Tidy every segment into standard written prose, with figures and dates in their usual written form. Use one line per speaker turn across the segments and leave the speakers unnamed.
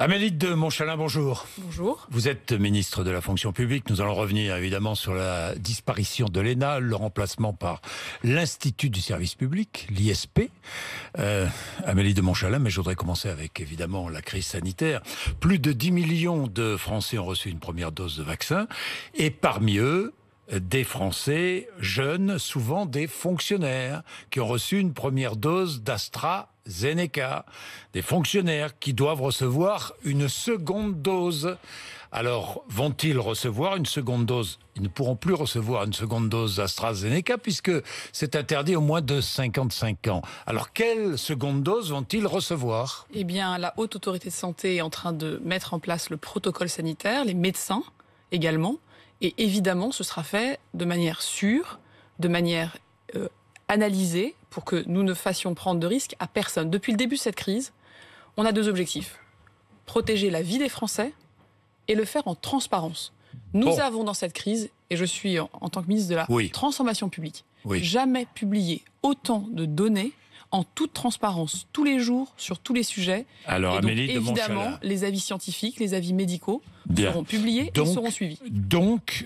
Amélie de Montchalin, bonjour.
Bonjour.
Vous êtes ministre de la fonction publique. Nous allons revenir évidemment sur la disparition de l'ENA, le remplacement par l'Institut du service public, l'ISP. Amélie de Montchalin, mais je voudrais commencer avec évidemment la crise sanitaire. Plus de 10 millions de Français ont reçu une première dose de vaccin et parmi eux, des Français jeunes, souvent des fonctionnaires, qui ont reçu une première dose d'AstraZeneca. Des fonctionnaires qui doivent recevoir une seconde dose. Alors, vont-ils recevoir une seconde dose ? Ils ne pourront plus recevoir une seconde dose d'AstraZeneca puisque c'est interdit aux moins de 55 ans. Alors, quelle seconde dose vont-ils recevoir ?
Eh bien, la Haute Autorité de Santé est en train de mettre en place le protocole sanitaire, les médecins également. Et évidemment, ce sera fait de manière sûre, de manière analysée, pour que nous ne fassions prendre de risques à personne. Depuis le début de cette crise, on a deux objectifs. Protéger la vie des Français et le faire en transparence. Nous avons dans cette crise, et je suis en tant que ministre de la Transformation publique, jamais publié autant de données en toute transparence, tous les jours, sur tous les sujets.
Alors,
et donc,
Amélie de
évidemment,
Montchalin,
les avis scientifiques, les avis médicaux seront publiés et seront suivis.
Donc,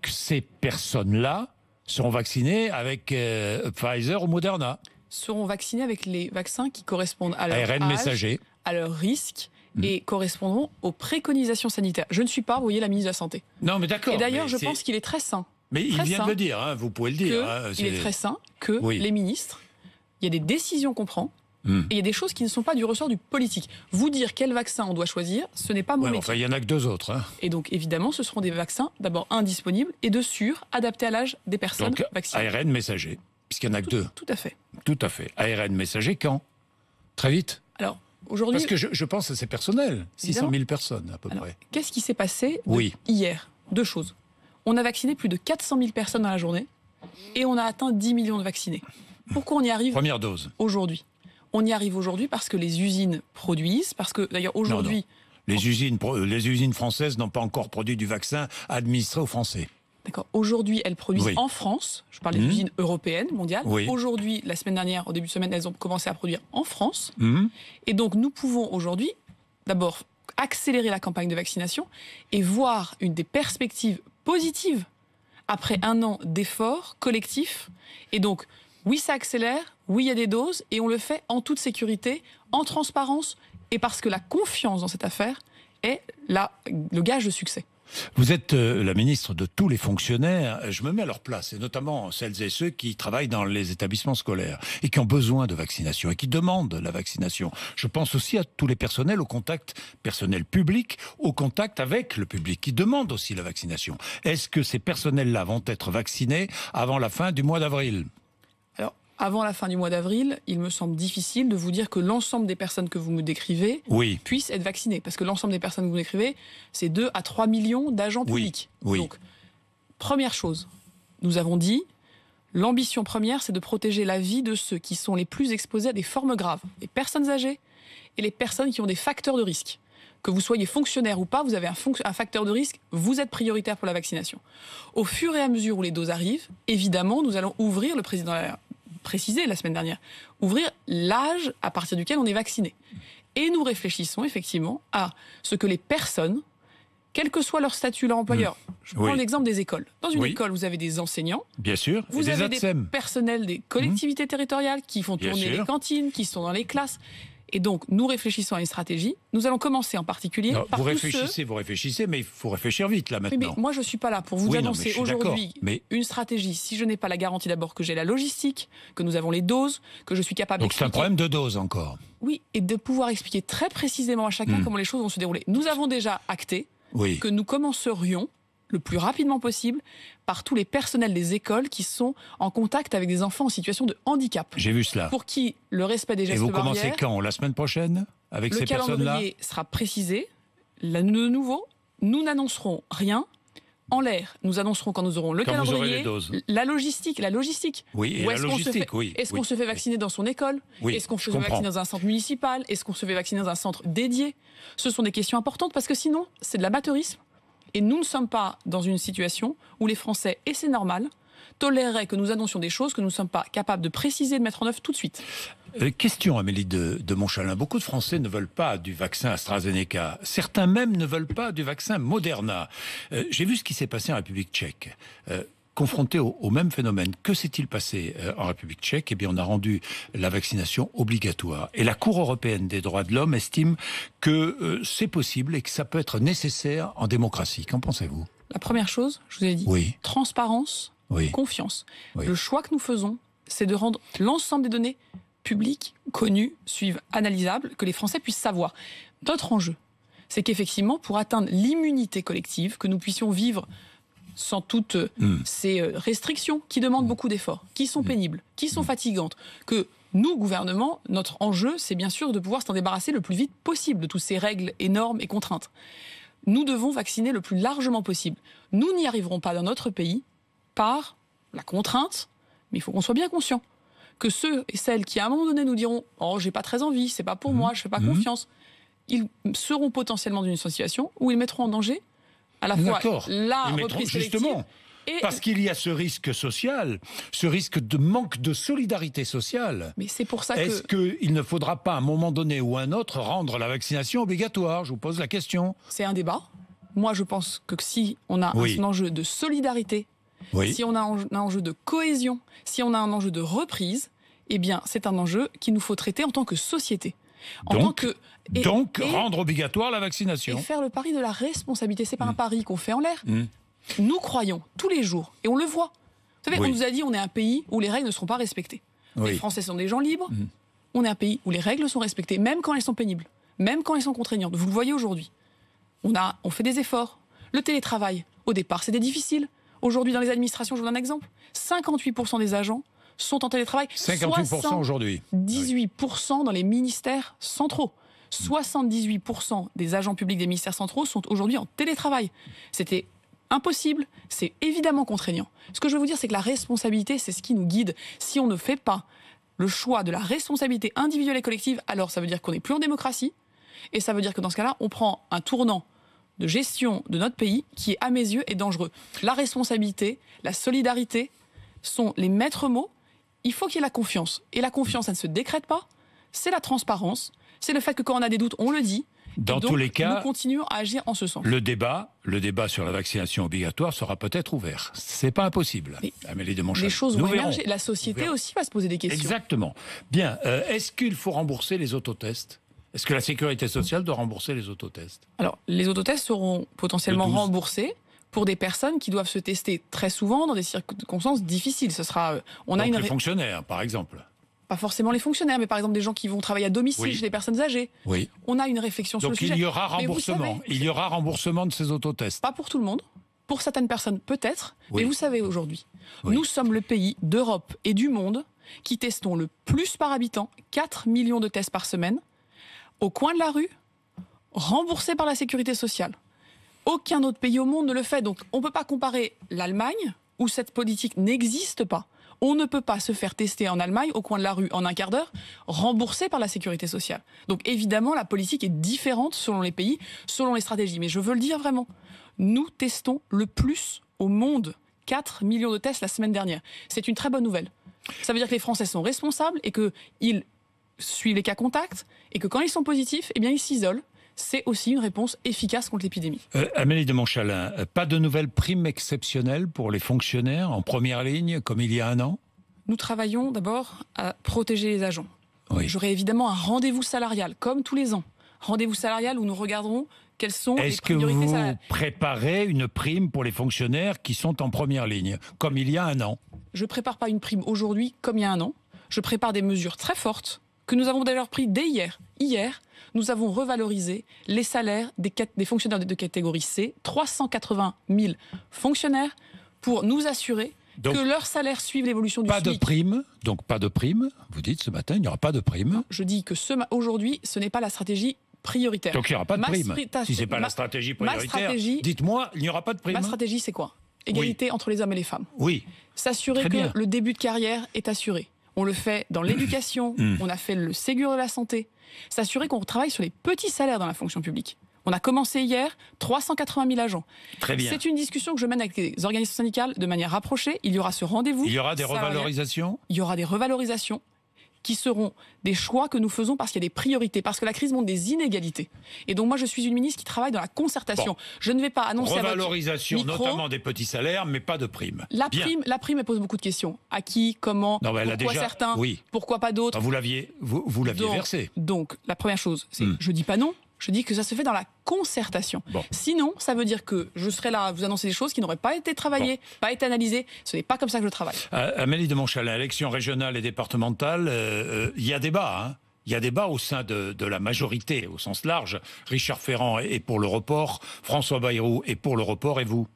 ces personnes-là seront vaccinées avec Pfizer ou Moderna.
Seront vaccinées avec les vaccins qui correspondent à leur
ARN
âge,
messager,
à leur risque et correspondront aux préconisations sanitaires. Je ne suis pas, vous voyez, la ministre de la Santé.
Non, mais d'accord.
Et d'ailleurs, je pense qu'il est très sain.
Mais il vient de le dire, hein, vous pouvez le dire.
Il est très sain que les ministres, il y a des décisions qu'on prend, et il y a des choses qui ne sont pas du ressort du politique. Vous dire quel vaccin on doit choisir, ce n'est pas mon métier.
Enfin, il n'y en a que deux autres. Hein.
Et donc, évidemment, ce seront des vaccins, d'abord indisponibles, et de sûrs, adaptés à l'âge des personnes
donc,
vaccinées.
ARN messager, puisqu'il n'y en a que deux.
Tout à fait.
Tout à fait. ARN messager, quand ? Très vite ?
Alors, aujourd'hui...
Parce que je pense que c'est personnel. 600 000 personnes, à peu près.
Qu'est-ce qui s'est passé hier ? Deux choses. On a vacciné plus de 400 000 personnes dans la journée, et on a atteint 10 millions de vaccinés. Pourquoi on y arrive
Première dose.
Aujourd'hui. On y arrive aujourd'hui parce que les usines produisent, parce que d'ailleurs aujourd'hui...
Les usines françaises n'ont pas encore produit du vaccin administré aux Français.
D'accord. Aujourd'hui, elles produisent en France. Je parle des usines européennes, mondiales. Aujourd'hui, la semaine dernière, au début de semaine, elles ont commencé à produire en France. Et donc, nous pouvons aujourd'hui, d'abord, accélérer la campagne de vaccination et voir une des perspectives positives après un an d'efforts collectifs. Et donc, oui, ça accélère, oui, il y a des doses, et on le fait en toute sécurité, en transparence, et parce que la confiance dans cette affaire est le gage de succès.
Vous êtes la ministre de tous les fonctionnaires. Je me mets à leur place, et notamment celles et ceux qui travaillent dans les établissements scolaires et qui ont besoin de vaccination et qui demandent la vaccination. Je pense aussi à tous les personnels au contact, personnel public, au contact avec le public, qui demandent aussi la vaccination. Est-ce que ces personnels-là vont être vaccinés avant la fin du mois d'avril ?
Alors, avant la fin du mois d'avril, il me semble difficile de vous dire que l'ensemble des personnes que vous me décrivez puissent être vaccinées. Parce que l'ensemble des personnes que vous décrivez, c'est 2 à 3 millions d'agents publics. Donc, première chose, nous avons dit, l'ambition première, c'est de protéger la vie de ceux qui sont les plus exposés à des formes graves. Les personnes âgées et les personnes qui ont des facteurs de risque. Que vous soyez fonctionnaire ou pas, vous avez un facteur de risque, vous êtes prioritaire pour la vaccination. Au fur et à mesure où les doses arrivent, évidemment, nous allons ouvrir, le président l'a précisé la semaine dernière, ouvrir l'âge à partir duquel on est vacciné. Et nous réfléchissons effectivement à ce que les personnes, quel que soit leur statut, leur employeur, je prends l'exemple des écoles. Dans une école, vous avez des enseignants,
bien sûr,
vous avez des personnels des collectivités territoriales qui font tourner les cantines, qui sont dans les classes. Et donc, nous réfléchissons à une stratégie. Nous allons commencer en particulier par
vous réfléchissez, mais il faut réfléchir vite, là, maintenant.
Mais moi, je ne suis pas là pour vous annoncer aujourd'hui une stratégie. Si je n'ai pas la garantie d'abord que j'ai la logistique, que nous avons les doses, que je suis capable d'expliquer...
Donc c'est un problème de dose, encore.
Oui, et de pouvoir expliquer très précisément à chacun comment les choses vont se dérouler. Nous avons déjà acté que nous commencerions le plus rapidement possible par tous les personnels des écoles qui sont en contact avec des enfants en situation de handicap.
J'ai vu cela.
Pour qui le respect des gestes barrières...
Et vous commencez quand ? La semaine prochaine ? Avec ces personnes-là ?
Le calendrier sera précisé. De nouveau, nous n'annoncerons rien. En l'air, nous annoncerons quand nous aurons le calendrier,
vous aurez les doses.
la logistique.
Oui, et la logistique,
Est-ce qu'on se fait vacciner dans son école ? Est-ce qu'on se fait vacciner dans un centre municipal ? Est-ce qu'on se fait vacciner dans un centre dédié ? Ce sont des questions importantes parce que sinon, c'est de l'amateurisme. Et nous ne sommes pas dans une situation où les Français, et c'est normal, toléreraient que nous annoncions des choses que nous ne sommes pas capables de préciser et de mettre en œuvre tout de suite.
Question, Amélie de Montchalin. Beaucoup de Français ne veulent pas du vaccin AstraZeneca. Certains même ne veulent pas du vaccin Moderna. J'ai vu ce qui s'est passé en République tchèque. Confronté au même phénomène. Que s'est-il passé en République tchèque? Eh bien, on a rendu la vaccination obligatoire. Et la Cour européenne des droits de l'homme estime que c'est possible et que ça peut être nécessaire en démocratie. Qu'en pensez-vous?
La première chose, je vous ai dit,
oui.
Transparence, oui. Confiance. Oui. Le choix que nous faisons, c'est de rendre l'ensemble des données publiques, connues, suivies, analysables, que les Français puissent savoir. Notre enjeu, c'est qu'effectivement, pour atteindre l'immunité collective, que nous puissions vivre sans toutes ces restrictions qui demandent beaucoup d'efforts, qui sont pénibles, qui sont fatigantes, que nous, gouvernement, notre enjeu, c'est bien sûr de pouvoir s'en débarrasser le plus vite possible de toutes ces règles, normes et contraintes. Nous devons vacciner le plus largement possible. Nous n'y arriverons pas dans notre pays par la contrainte, mais il faut qu'on soit bien conscient que ceux et celles qui, à un moment donné, nous diront « Oh, j'ai pas très envie, c'est pas pour moi, je fais pas confiance », ils seront potentiellement dans une situation où ils mettront en danger à la fois la reprise collective.
Justement, parce qu'il y a ce risque social, ce risque de manque de solidarité sociale.
Mais c'est pour ça que...
Est-ce qu'il ne faudra pas, à un moment donné ou à un autre, rendre la vaccination obligatoire? Je vous pose la question.
C'est un débat. Moi, je pense que si on a un enjeu de solidarité, si on a un enjeu de cohésion, si on a un enjeu de reprise, eh bien, c'est un enjeu qu'il nous faut traiter en tant que société.
Donc, rendre obligatoire la vaccination.
Et faire le pari de la responsabilité. C'est pas un pari qu'on fait en l'air. Nous croyons tous les jours, et on le voit. Vous savez, on nous a dit on est un pays où les règles ne seront pas respectées. Les Français sont des gens libres. On est un pays où les règles sont respectées, même quand elles sont pénibles, même quand elles sont contraignantes. Vous le voyez aujourd'hui. On fait des efforts. Le télétravail, au départ, c'était difficile. Aujourd'hui, dans les administrations, je vous donne un exemple. 58% des agents sont en télétravail.
58% aujourd'hui.
18% dans les ministères centraux. 78% des agents publics des ministères centraux sont aujourd'hui en télétravail. C'était impossible, c'est évidemment contraignant. Ce que je veux vous dire, c'est que la responsabilité, c'est ce qui nous guide. Si on ne fait pas le choix de la responsabilité individuelle et collective, alors ça veut dire qu'on n'est plus en démocratie, et ça veut dire que dans ce cas-là, on prend un tournant de gestion de notre pays qui, à mes yeux, est dangereux. La responsabilité, la solidarité sont les maîtres mots. Il faut qu'il y ait la confiance. Et la confiance, ça ne se décrète pas. C'est la transparence. C'est le fait que quand on a des doutes, on le dit.
Dans tous les cas,
nous continuons à agir en ce sens.
Le débat sur la vaccination obligatoire sera peut-être ouvert. C'est pas impossible. Amélie de Montchalin.
Les choses vont émerger. La société aussi va se poser des questions.
Exactement. Bien. Est-ce qu'il faut rembourser les autotests? Est-ce que la sécurité sociale doit rembourser les autotests? Alors,
les autotests seront potentiellement remboursés pour des personnes qui doivent se tester très souvent dans des circonstances difficiles. Ce sera,
les fonctionnaires, par exemple.
Pas forcément les fonctionnaires, mais par exemple des gens qui vont travailler à domicile chez des personnes âgées.
Oui.
On a une réflexion sur le sujet.
Donc il y aura remboursement. Il y aura remboursement de ces autotests.
Pas pour tout le monde. Pour certaines personnes, peut-être. Mais vous savez, aujourd'hui, nous sommes le pays d'Europe et du monde qui testons le plus par habitant, 4 millions de tests par semaine, au coin de la rue, remboursés par la sécurité sociale. Aucun autre pays au monde ne le fait. Donc on ne peut pas comparer l'Allemagne, où cette politique n'existe pas. On ne peut pas se faire tester en Allemagne, au coin de la rue, en un quart d'heure, remboursé par la sécurité sociale. Donc évidemment, la politique est différente selon les pays, selon les stratégies. Mais je veux le dire vraiment, nous testons le plus au monde. 4 millions de tests la semaine dernière. C'est une très bonne nouvelle. Ça veut dire que les Français sont responsables et qu'ils suivent les cas contacts et que quand ils sont positifs, eh bien ils s'isolent. C'est aussi une réponse efficace contre l'épidémie.
Amélie de Montchalin, pas de nouvelles primes exceptionnelles pour les fonctionnaires en première ligne, comme il y a un an?
Nous travaillons d'abord à protéger les agents. J'aurai évidemment un rendez-vous salarial, comme tous les ans. Rendez-vous salarial où nous regarderons quelles sont les priorités salariales.
Est-ce que vous préparez une prime pour les fonctionnaires qui sont en première ligne, comme il y a un an?
Je ne prépare pas une prime aujourd'hui, comme il y a un an. Je prépare des mesures très fortes que nous avons d'ailleurs pris dès hier. Hier, nous avons revalorisé les salaires des fonctionnaires de catégorie C, 380 000 fonctionnaires, pour nous assurer que leurs salaires suivent l'évolution du SMIC.
Pas de prime, donc pas de prime. Vous dites ce matin, il n'y aura pas de prime.
Je dis que aujourd'hui, ce n'est pas la stratégie prioritaire.
Donc il n'y aura pas de prime. Si ce n'est pas la stratégie prioritaire, dites-moi, il n'y aura pas de prime.
Ma stratégie, c'est quoi? Égalité entre les hommes et les femmes.
Oui.
S'assurer que le début de carrière est assuré. On le fait dans l'éducation, on a fait le Ségur de la santé. S'assurer qu'on travaille sur les petits salaires dans la fonction publique. On a commencé hier 380 000 agents.
Très bien.
C'est une discussion que je mène avec les organisations syndicales de manière rapprochée. Il y aura ce rendez-vous.
Il y aura des revalorisations?
Il y aura des revalorisations. qui seront des choix que nous faisons parce qu'il y a des priorités, parce que la crise montre des inégalités. Et donc moi, je suis une ministre qui travaille dans la concertation. Bon. Je ne vais pas annoncer
revalorisation, à votre micro, notamment des petits salaires, mais pas de prime.
La prime, elle pose beaucoup de questions. À qui, comment, pourquoi certains, pourquoi pas d'autres.
Vous l'aviez versé.
Donc, la première chose, c'est je dis pas non. Je dis que ça se fait dans la concertation. Bon. Sinon, ça veut dire que je serai là à vous annoncer des choses qui n'auraient pas été travaillées, pas été analysées. Ce n'est pas comme ça que je travaille.
Amélie de Montchalin, élection régionale et départementale, il y a débat, hein. Il y a débat au sein de la majorité, au sens large. Richard Ferrand est pour le report, François Bayrou est pour le report, et vous ?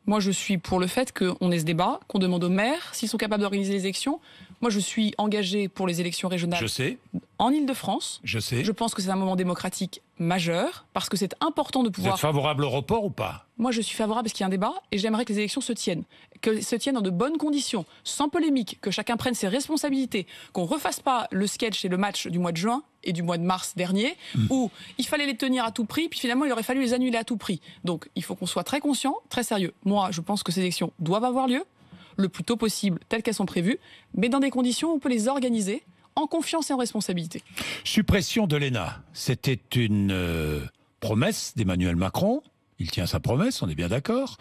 Moi, je suis pour le fait qu'on ait ce débat, qu'on demande aux maires s'ils sont capables d'organiser les élections. Moi, je suis engagée pour les élections régionales en Île-de-France.
Je sais.
Je pense que c'est un moment démocratique majeur, parce que c'est important de pouvoir...
Vous êtes favorable au report ou pas ?
Moi, je suis favorable parce qu'il y a un débat, et j'aimerais que les élections se tiennent. Qu'elles se tiennent dans de bonnes conditions, sans polémique, que chacun prenne ses responsabilités, qu'on ne refasse pas le sketch et le match du mois de juin et du mois de mars dernier, où il fallait les tenir à tout prix, puis finalement, il aurait fallu les annuler à tout prix. Donc, il faut qu'on soit très conscient, très sérieux. Moi, je pense que ces élections doivent avoir lieu, le plus tôt possible, telles qu'elles sont prévues, mais dans des conditions où on peut les organiser en confiance et en responsabilité.
Suppression de l'ENA, c'était une promesse d'Emmanuel Macron. Il tient sa promesse, on est bien d'accord.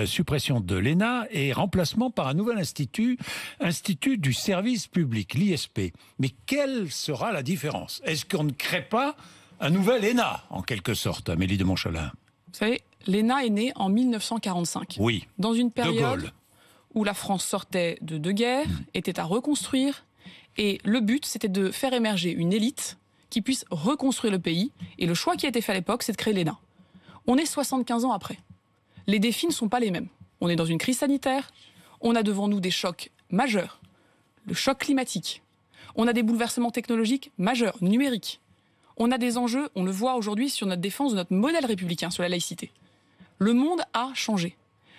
Suppression de l'ENA et remplacement par un nouvel institut du service public, l'ISP. Mais quelle sera la différence ? Est-ce qu'on ne crée pas un nouvel ENA, en quelque sorte, Amélie de Montchalin ?
Vous savez, l'ENA est née en 1945.
Oui,
dans une période où la France sortait de deux guerres, était à reconstruire. Et le but, c'était de faire émerger une élite qui puisse reconstruire le pays. Et le choix qui a été fait à l'époque, c'est de créer l'ENA. On est 75 ans après. Les défis ne sont pas les mêmes. On est dans une crise sanitaire. On a devant nous des chocs majeurs. Le choc climatique. On a des bouleversements technologiques majeurs, numériques. On a des enjeux, on le voit aujourd'hui, sur notre défense de notre modèle républicain, sur la laïcité. Le monde a changé.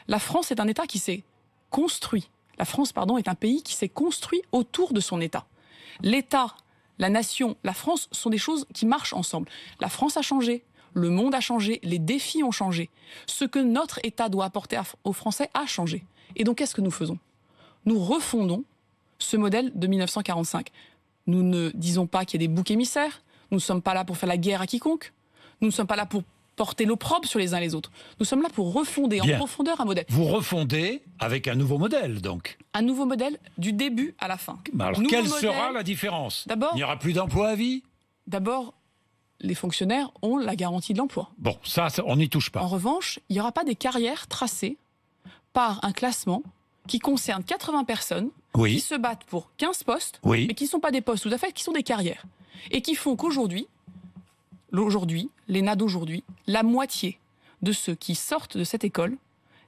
La France est un État qui s'est construit. La France, est un pays qui s'est construit autour de son État. L'État, la nation, la France sont des choses qui marchent ensemble. La France a changé, le monde a changé, les défis ont changé. Ce que notre État doit apporter aux Français a changé. Et donc, qu'est-ce que nous faisons ? Nous refondons ce modèle de 1945. Nous ne disons pas qu'il y a des boucs émissaires. Nous ne sommes pas là pour faire la guerre à quiconque. Nous ne sommes pas là pour porter l'opprobre sur les uns les autres. Nous sommes là pour refonder en profondeur un modèle.
Vous refondez avec un nouveau modèle, donc ?
Un nouveau modèle du début à la fin.
Alors, quelle sera la différence ?
D'abord,
il n'y aura plus d'emploi à vie ?
D'abord, les fonctionnaires ont la garantie de l'emploi.
Bon, ça on n'y touche pas.
En revanche, il n'y aura pas des carrières tracées par un classement qui concerne 80 personnes qui se battent pour 15 postes, mais qui ne sont pas des postes tout à fait, qui sont des carrières. Et qui font qu'aujourd'hui, l'ENA d'aujourd'hui, la moitié de ceux qui sortent de cette école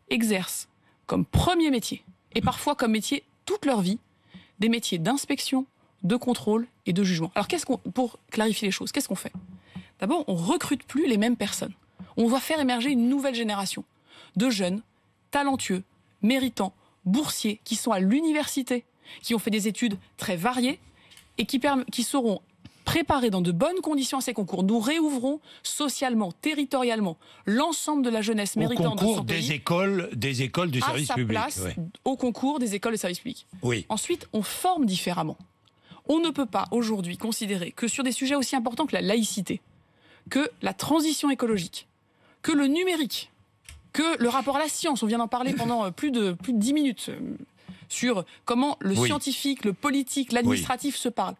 exercent comme premier métier, et parfois comme métier toute leur vie, des métiers d'inspection, de contrôle et de jugement. Alors pour clarifier les choses, qu'est-ce qu'on fait ? D'abord, on ne recrute plus les mêmes personnes. On va faire émerger une nouvelle génération de jeunes, talentueux, méritants, boursiers, qui sont à l'université, qui ont fait des études très variées et qui seront préparés dans de bonnes conditions à ces concours. Nous réouvrons socialement, territorialement, l'ensemble de la jeunesse méritante de son pays.
Des écoles du service public.
À sa place, au concours des écoles de service public. Ensuite, on forme différemment. On ne peut pas aujourd'hui considérer que sur des sujets aussi importants que la laïcité, que la transition écologique, que le numérique, que le rapport à la science, on vient d'en parler pendant plus de 10 minutes, sur comment le scientifique, le politique, l'administratif se parlent.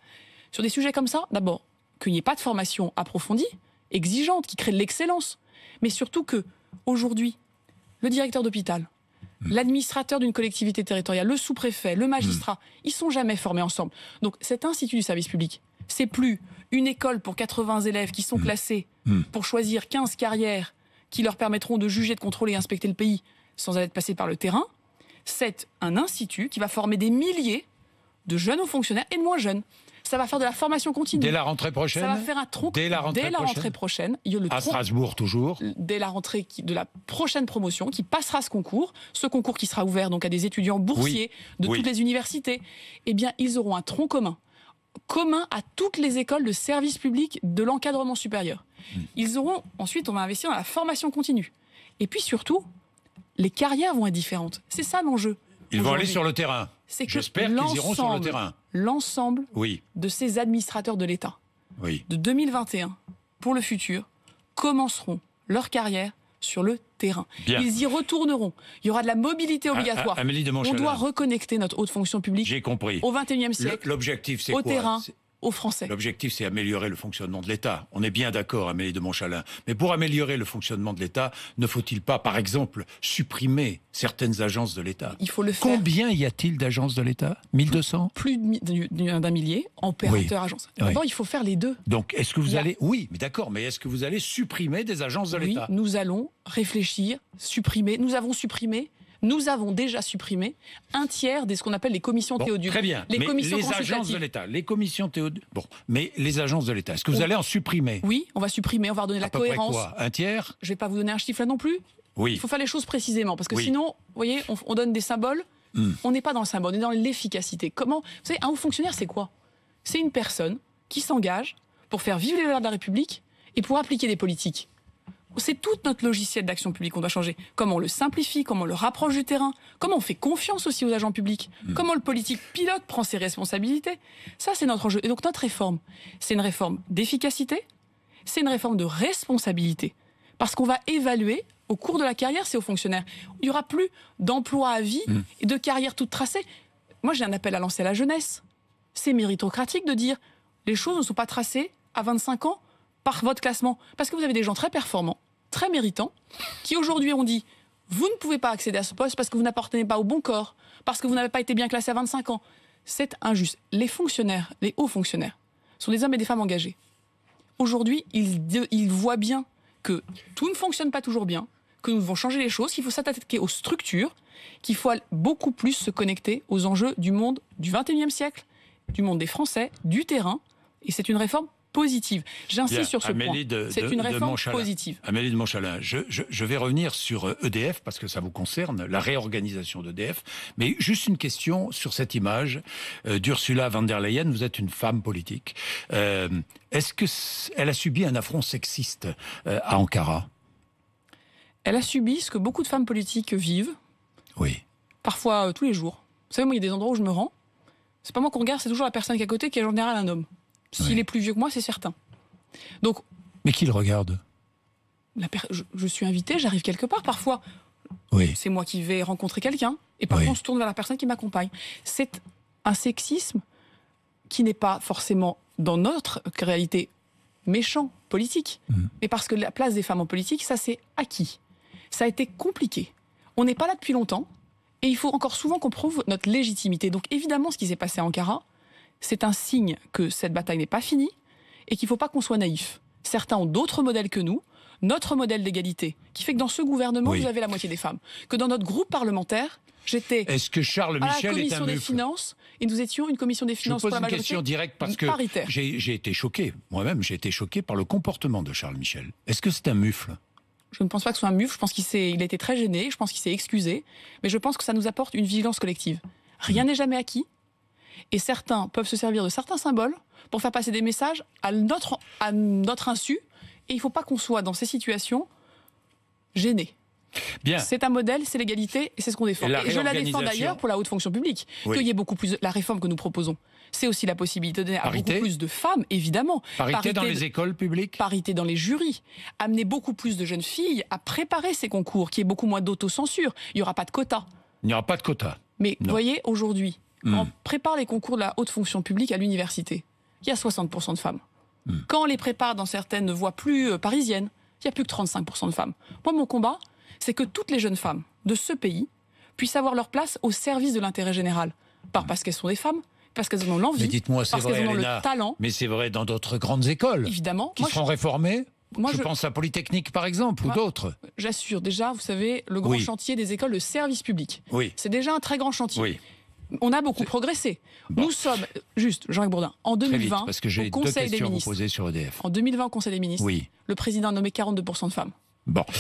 Sur des sujets comme ça, d'abord, qu'il n'y ait pas de formation approfondie, exigeante, qui crée de l'excellence, mais surtout que, aujourd'hui, le directeur d'hôpital, l'administrateur d'une collectivité territoriale, le sous-préfet, le magistrat, ils ne sont jamais formés ensemble. Donc cet institut du service public, c'est plus une école pour 80 élèves qui sont classés pour choisir 15 carrières qui leur permettront de juger, de contrôler et inspecter le pays sans être passés par le terrain. C'est un institut qui va former des milliers de jeunes hauts fonctionnaires et de moins jeunes. Ça va faire de la formation continue.
Dès la rentrée prochaine ?
Ça va faire un tronc. Dès la rentrée prochaine. Il y a le
à Strasbourg, toujours.
Dès la rentrée de la prochaine promotion, qui passera ce concours qui sera ouvert donc à des étudiants boursiers de toutes les universités, eh bien, ils auront un tronc commun à toutes les écoles de service public de l'encadrement supérieur. Ils auront, ensuite, on va investir dans la formation continue. Et puis surtout, les carrières vont être différentes. C'est ça l'enjeu.
Ils vont aller sur le terrain.
c'est que
j'espère qu'ils iront sur le terrain.
L'ensemble de ces administrateurs de l'État, de 2021 pour le futur, commenceront leur carrière sur le terrain. Bien. Ils y retourneront. Il y aura de la mobilité obligatoire.
Amélie de Montchalin.
On doit reconnecter notre haute fonction publique au XXIe siècle,
l'objectif, c'est
au terrain, aux Français.
L'objectif, c'est améliorer le fonctionnement de l'État. On est bien d'accord, Amélie de Montchalin. Mais pour améliorer le fonctionnement de l'État, ne faut-il pas, par exemple, supprimer certaines agences de l'État?
Il faut le faire.
Combien y a-t-il d'agences de l'État? 1200?
Plus d'un millier opérateurs agences. D'abord, il faut faire les deux.
Donc, est-ce que vous allez... Oui, mais d'accord, mais est-ce que vous allez supprimer des agences de l'État?
Oui, nous allons réfléchir, supprimer. Nous avons déjà supprimé un tiers de ce qu'on appelle les commissions Théodule.
Très bien. Les agences de l'État, les commissions Théodule. Bon, mais les agences de l'État, est-ce que vous allez en supprimer?
Oui, on va supprimer, on va redonner la cohérence.
Près quoi? Un tiers?
Je ne vais pas vous donner un chiffre là non plus.
Oui.
Il faut faire les choses précisément, parce que sinon, vous voyez, on donne des symboles. On n'est pas dans le symbole, on est dans l'efficacité. Comment? Vous savez, un haut fonctionnaire, c'est quoi? C'est une personne qui s'engage pour faire vivre les valeurs de la République et pour appliquer des politiques. C'est tout notre logiciel d'action publique qu'on doit changer. Comment on le simplifie, comment on le rapproche du terrain, comment on fait confiance aussi aux agents publics, comment le politique pilote prend ses responsabilités. Ça, c'est notre enjeu. Et donc notre réforme, c'est une réforme d'efficacité, c'est une réforme de responsabilité. Parce qu'on va évaluer, au cours de la carrière, ces hauts fonctionnaires. Il n'y aura plus d'emploi à vie et de carrière toute tracée. Moi, j'ai un appel à lancer à la jeunesse. C'est méritocratique de dire les choses ne sont pas tracées à 25 ans par votre classement. Parce que vous avez des gens très performants, très méritants, qui aujourd'hui ont dit « Vous ne pouvez pas accéder à ce poste parce que vous n'appartenez pas au bon corps, parce que vous n'avez pas été bien classé à 25 ans. » C'est injuste. Les fonctionnaires, les hauts fonctionnaires, sont des hommes et des femmes engagés. Aujourd'hui, ils voient bien que tout ne fonctionne pas toujours bien, que nous devons changer les choses, qu'il faut s'attaquer aux structures, qu'il faut beaucoup plus se connecter aux enjeux du monde du XXIe siècle, du monde des Français, du terrain. Et c'est une réforme positive. J'insiste sur ce point. C'est une réforme positive.
Amélie de Montchalin, je vais revenir sur EDF, parce que ça vous concerne, la réorganisation d'EDF. Mais juste une question sur cette image d'Ursula von der Leyen. Vous êtes une femme politique. Est-ce qu'elle a subi un affront sexiste à Ankara?
Elle a subi ce que beaucoup de femmes politiques vivent.
Oui.
Parfois tous les jours. Vous savez, moi, il y a des endroits où je me rends. C'est pas moi qu'on regarde, c'est toujours la personne qui est à côté, qui est en général un homme. S'il est plus vieux que moi, c'est certain. Donc,
mais qui le regarde?
Je suis invitée, j'arrive quelque part. Parfois, c'est moi qui vais rencontrer quelqu'un. Et parfois, on se tourne vers la personne qui m'accompagne. C'est un sexisme qui n'est pas forcément, dans notre réalité, méchant, politique. Mais parce que la place des femmes en politique, ça c'est acquis. Ça a été compliqué. On n'est pas là depuis longtemps. Et il faut encore souvent qu'on prouve notre légitimité. Donc évidemment, ce qui s'est passé à Ankara, c'est un signe que cette bataille n'est pas finie et qu'il ne faut pas qu'on soit naïf. Certains ont d'autres modèles que nous, notre modèle d'égalité, qui fait que dans ce gouvernement, vous avez la moitié des femmes. Que dans notre groupe parlementaire, j'étais
Est-ce que Charles Michel
à la commission
est un
des finances et nous étions une commission des finances
pour
la majorité.
Je pose une question directe parce que
paritaire.
J'ai été choqué, moi-même, j'ai été choqué par le comportement de Charles Michel. Est-ce que c'est un mufle?
Je ne pense pas que ce soit un mufle, je pense qu'il a été très gêné, je pense qu'il s'est excusé, mais je pense que ça nous apporte une vigilance collective. Rien n'est jamais acquis. Et certains peuvent se servir de certains symboles pour faire passer des messages à notre insu. Et il ne faut pas qu'on soit dans ces situations gênés.
Bien.
C'est un modèle, c'est l'égalité et c'est ce qu'on défend. Et je la défends d'ailleurs pour la haute fonction publique. Qu'il y ait beaucoup plus. La réforme que nous proposons, c'est aussi la possibilité de donner à beaucoup plus de femmes, évidemment.
Parité dans les écoles publiques.
Parité dans les jurys. Amener beaucoup plus de jeunes filles à préparer ces concours, qu'il y ait beaucoup moins d'autocensure. Il n'y aura pas de quotas.
Il n'y aura pas de quotas.
Mais vous voyez, aujourd'hui, quand on prépare les concours de la haute fonction publique à l'université, il y a 60% de femmes. Quand on les prépare dans certaines voies plus parisiennes, il n'y a plus que 35% de femmes. Moi, mon combat, c'est que toutes les jeunes femmes de ce pays puissent avoir leur place au service de l'intérêt général. Pas parce qu'elles sont des femmes, parce qu'elles en ont l'envie, parce qu'elles en ont le talent.
Mais c'est vrai dans d'autres grandes écoles.
Évidemment.
Qui seront réformées. Je pense à Polytechnique, par exemple, ou d'autres.
J'assure, déjà, vous savez, le grand chantier des écoles de service public. C'est déjà un très grand chantier. On a beaucoup progressé. Nous sommes, juste, Jean-Jacques Bourdin, en 2020,
parce que j'ai deux questions à vous poser sur EDF.
En 2020, au Conseil des ministres, le président a nommé 42% de femmes.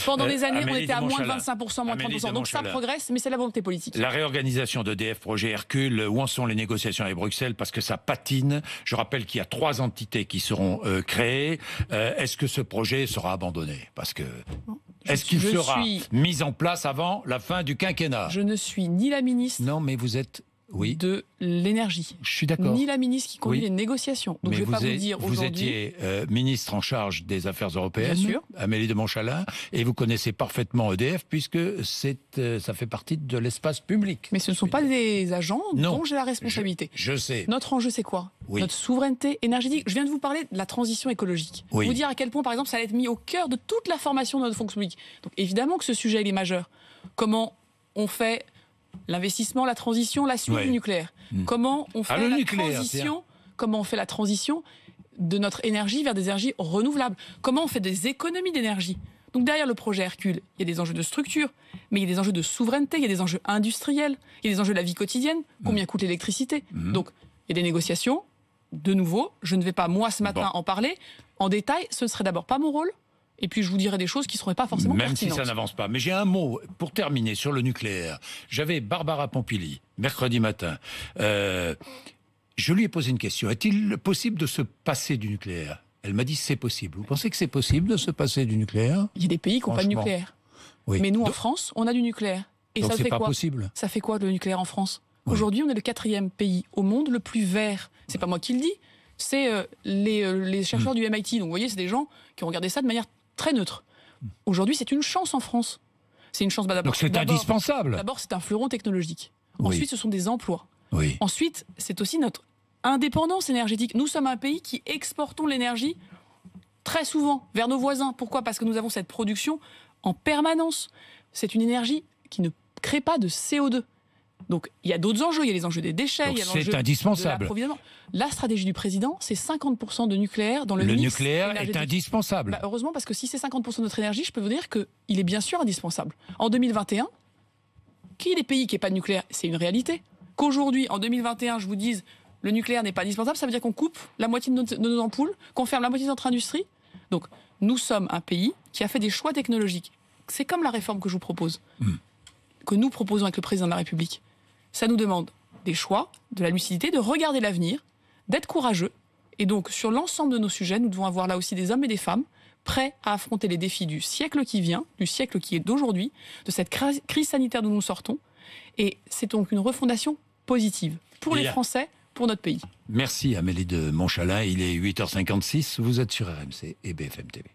Pendant des années, on était à moins de 25%, moins de 30%. Donc ça progresse, mais c'est la volonté politique.
La réorganisation d'EDF, projet Hercule, où en sont les négociations avec Bruxelles? Parce que ça patine. Je rappelle qu'il y a 3 entités qui seront créées. Est-ce que ce projet sera abandonné? Parce que est-ce qu'il sera mis en place avant la fin du quinquennat?
Je ne suis ni la ministre.
Non, mais vous êtes
de l'énergie.
Je suis d'accord.
Ni la ministre qui conduit les négociations. Donc
mais
je ne vais pas vous dire aujourd'hui...
Vous étiez ministre en charge des Affaires européennes,
bien sûr.
Amélie de Montchalin, et vous connaissez parfaitement EDF puisque ça fait partie de l'espace public.
Mais ce ne sont pas des agents dont j'ai la responsabilité.
Je sais.
Notre enjeu, c'est quoi? Notre souveraineté énergétique. Je viens de vous parler de la transition écologique. Vous dire à quel point, par exemple, ça allait être mis au cœur de toute la formation de notre fonction publique. Donc évidemment que ce sujet, il est majeur. Comment on fait l'investissement, la transition, la suite du nucléaire. Comment on fait comment on fait la transition de notre énergie vers des énergies renouvelables. Comment on fait des économies d'énergie. Donc derrière le projet Hercule, il y a des enjeux de structure, mais il y a des enjeux de souveraineté, il y a des enjeux industriels, il y a des enjeux de la vie quotidienne, combien coûte l'électricité. Donc il y a des négociations. De nouveau, je ne vais pas, moi, ce matin, en parler en détail. Ce ne serait d'abord pas mon rôle. Et puis, je vous dirai des choses qui ne seraient pas forcément pertinentes.
Même si ça n'avance pas. Mais j'ai un mot pour terminer sur le nucléaire. J'avais Barbara Pompili, mercredi matin. Je lui ai posé une question. Est-il possible de se passer du nucléaire? Elle m'a dit c'est possible. Vous pensez que c'est possible de se passer du nucléaire?
Il y a des pays qui n'ont pas de nucléaire. Oui. Mais nous, en France, on a du nucléaire. Et
donc
ça fait
pas
quoi
possible.
Ça fait quoi, le nucléaire en France? Aujourd'hui, on est le 4e pays au monde le plus vert. C'est pas moi qui le dis. C'est les chercheurs du MIT. Donc, vous voyez, c'est des gens qui ont regardé ça de manière très neutre. Aujourd'hui, c'est une chance en France. C'est une chance.
Donc, c'est indispensable.
D'abord, c'est un fleuron technologique. Ensuite, ce sont des emplois. Ensuite, c'est aussi notre indépendance énergétique. Nous sommes un pays qui exportons l'énergie très souvent vers nos voisins. Pourquoi? Parce que nous avons cette production en permanence. C'est une énergie qui ne crée pas de CO2. Donc, il y a d'autres enjeux. Il y a les enjeux des déchets. Il y a l'enjeu de l'approvisionnement. La stratégie du président, c'est 50% de nucléaire dans le mix
nucléaire est indispensable.
Heureusement, parce que si c'est 50% de notre énergie, je peux vous dire qu'il est bien sûr indispensable. En 2021, qu'il y ait des pays qui n'aient pas de nucléaire, c'est une réalité. Qu'aujourd'hui, en 2021, je vous dise le nucléaire n'est pas indispensable, ça veut dire qu'on coupe la moitié de nos ampoules, qu'on ferme la moitié de notre industrie. Donc, nous sommes un pays qui a fait des choix technologiques. C'est comme la réforme que je vous propose, que nous proposons avec le président de la République. Ça nous demande des choix, de la lucidité, de regarder l'avenir, d'être courageux. Et donc, sur l'ensemble de nos sujets, nous devons avoir là aussi des hommes et des femmes prêts à affronter les défis du siècle qui vient, du siècle qui est d'aujourd'hui, de cette crise sanitaire dont nous sortons. Et c'est donc une refondation positive pour les Français, pour notre pays.
Merci Amélie de Montchalin. Il est 8h56. Vous êtes sur RMC et BFM TV.